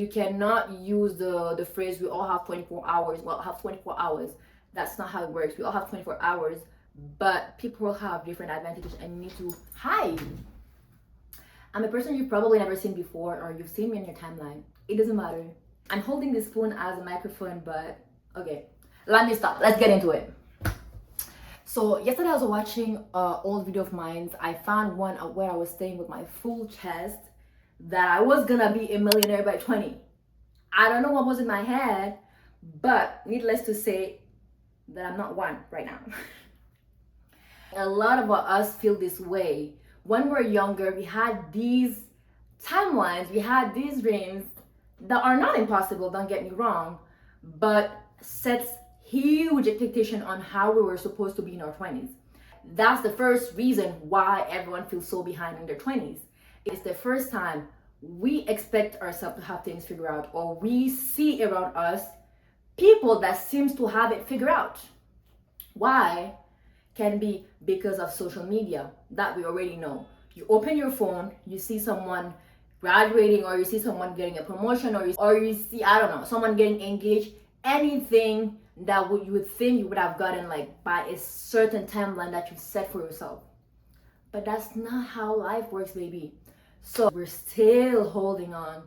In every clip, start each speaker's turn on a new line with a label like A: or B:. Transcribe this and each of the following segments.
A: You cannot use the phrase we all have 24 hours. Well, have 24 hours. That's not how it works. We all have 24 hours, but people have different advantages and you need to hide. I'm a person you've probably never seen before, or you've seen me in your timeline. It doesn't matter. I'm holding this phone as a microphone, but okay. Let me stop. Let's get into it. So yesterday I was watching an old video of mine. I found one where I was saying with my full chest that I was gonna be a millionaire by 20. I don't know what was in my head, but needless to say that I'm not one right now. A lot of us feel this way. When we're younger, we had these timelines, we had these dreams that are not impossible, don't get me wrong, but sets huge expectation on how we were supposed to be in our 20s. That's the first reason why everyone feels so behind in their 20s. It's the first time we expect ourselves to have things figured out, or we see around us people that seems to have it figured out. Why? Can be because of social media that we already know. You open your phone, you see someone graduating, or you see someone getting a promotion, or you see, I don't know, someone getting engaged, anything that you would think you would have gotten like by a certain timeline that you set for yourself. But that's not how life works, baby. So we're still holding on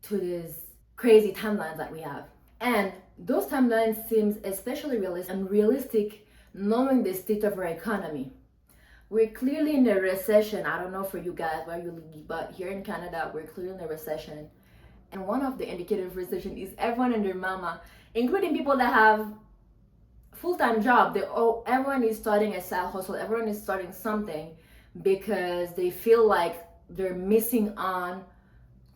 A: to these crazy timelines that we have. And those timelines seem especially realistic and realistic knowing the state of our economy. We're clearly in a recession. I don't know for you guys where you live, but here in Canada, we're clearly in a recession. And one of the indicators of recession is everyone and their mama, including people that have full-time job. Everyone is starting a side hustle. Everyone is starting something because they feel like they're missing on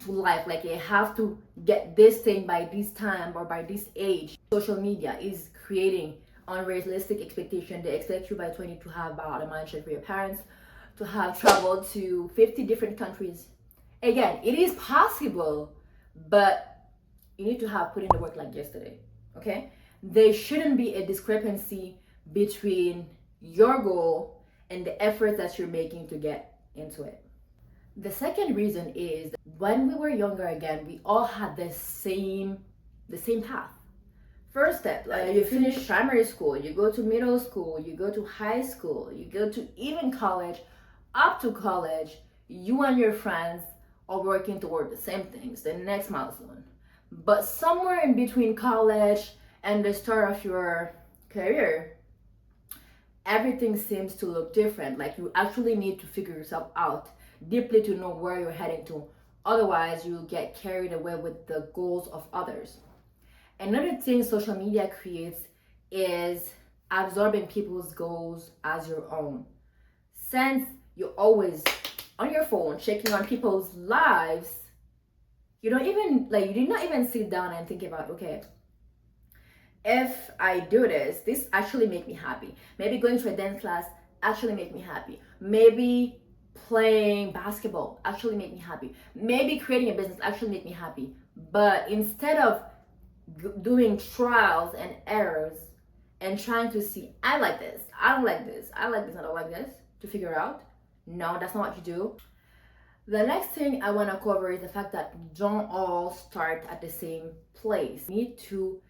A: to life. Like they have to get this thing by this time or by this age. Social media is creating unrealistic expectation. They expect you by 20 to have bought a mansion for your parents, to have traveled to 50 different countries. Again, it is possible, but you need to have put in the work like yesterday. Okay? There shouldn't be a discrepancy between your goal and the effort that you're making to get into it. The second reason is that when we were younger, again, we all had the same path. First step, like you finish primary school, you go to middle school, you go to high school, you go to even college, up to college, you and your friends are working toward the same things, the next milestone. But somewhere in between college and the start of your career, everything seems to look different. Like you actually need to figure yourself out deeply to know where you're heading to. Otherwise, you get carried away with the goals of others. Another thing social media creates is absorbing people's goals as your own. Since you're always on your phone checking on people's lives, you did not even sit down and think about, okay, if I do this actually make me happy. Maybe going to a dance class actually make me happy. Maybe playing basketball actually make me happy. Maybe creating a business actually make me happy. But instead of doing trials and errors and trying to see, I like this, I don't like this, I like this, I don't like this, to figure out, no, that's not what you do. The next thing I want to cover is the fact that don't all start at the same place. You need to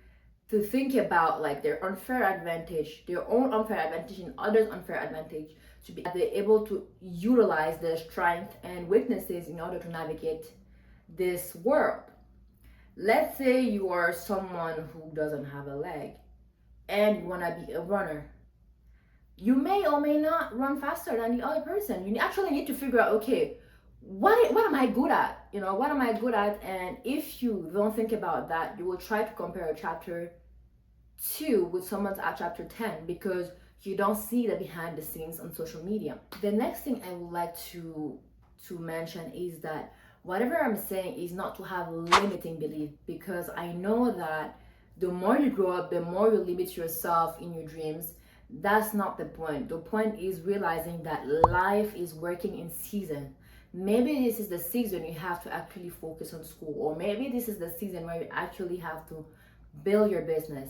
A: think about like their unfair advantage, their own unfair advantage and others' unfair advantage, to be able to utilize their strengths and weaknesses in order to navigate this world. Let's say you are someone who doesn't have a leg and you want to be a runner. You may or may not run faster than the other person. You actually need to figure out, okay, what am I good at? What am I good at? And if you don't think about that, you will try to compare a chapter 2 with someone's at chapter 10 because you don't see the behind the scenes on social media. The next thing I would like to mention is that whatever I'm saying is not to have limiting belief, because I know that the more you grow up, the more you limit yourself in your dreams. That's not the point. The point is realizing that life is working in season. Maybe this is the season you have to actually focus on school, or maybe this is the season where you actually have to build your business.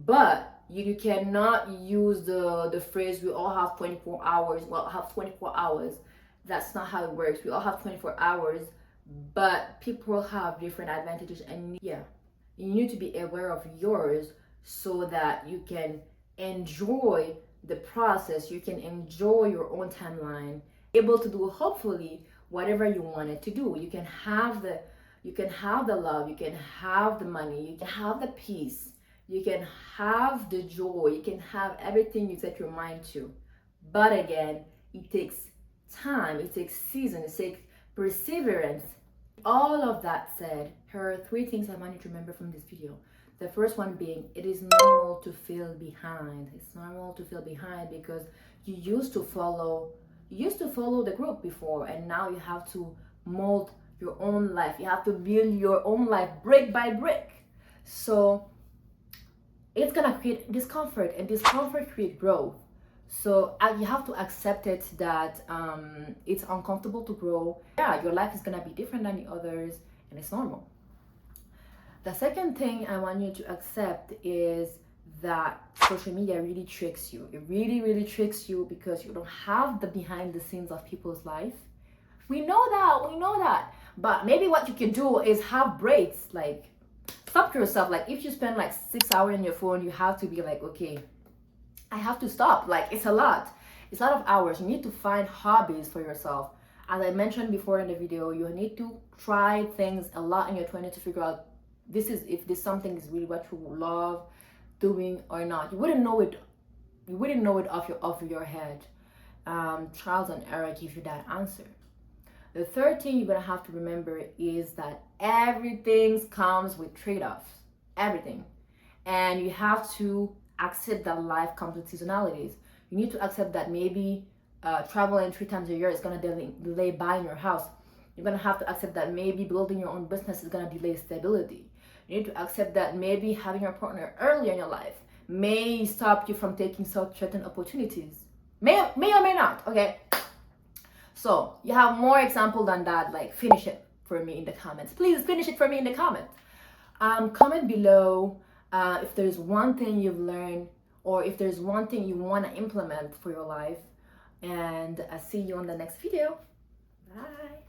A: But you cannot use the phrase we all have 24 hours. Well, have 24 hours. That's not how it works. We all have 24 hours, but people have different advantages, and yeah, you need to be aware of yours so that you can enjoy the process, you can enjoy your own timeline, able to do hopefully whatever you wanted to do. You can have the love, you can have the money, you can have the peace, you can have the joy, you can have everything you set your mind to. But again, it takes time, it takes season, it takes perseverance. All of that said, here are three things I want you to remember from this video. The first one being, it is normal to feel behind. It's normal to feel behind because you used to follow the group before, and now you have to mold your own life. You have to build your own life brick by brick. So it's gonna create discomfort, and discomfort create growth. So you have to accept it that it's uncomfortable to grow. Yeah, your life is gonna be different than the others, and it's normal. The second thing I want you to accept is that social media really tricks you. It really, really tricks you because you don't have the behind the scenes of people's life. We know that. But maybe what you can do is have breaks, like stop yourself. Like if you spend like 6 hours on your phone, you have to be like, okay, I have to stop. Like it's a lot of hours. You need to find hobbies for yourself. As I mentioned before in the video, you need to try things a lot in your 20s to figure out if this something is really what you love doing or not. You wouldn't know it off your head. Trials and error give you that answer. The third thing you're gonna have to remember is that everything comes with trade-offs. Everything. And you have to accept that life comes with seasonalities. You need to accept that maybe traveling 3 times a year is gonna delay buying your house. You're gonna have to accept that maybe building your own business is gonna delay stability. You need to accept that maybe having your partner earlier in your life may stop you from taking certain opportunities. May or may not, okay? So you have more example than that. Like finish it for me in the comments. Please finish it for me in the comments. Comment below if there's one thing you've learned, or if there's one thing you want to implement for your life. And I'll see you on the next video. Bye.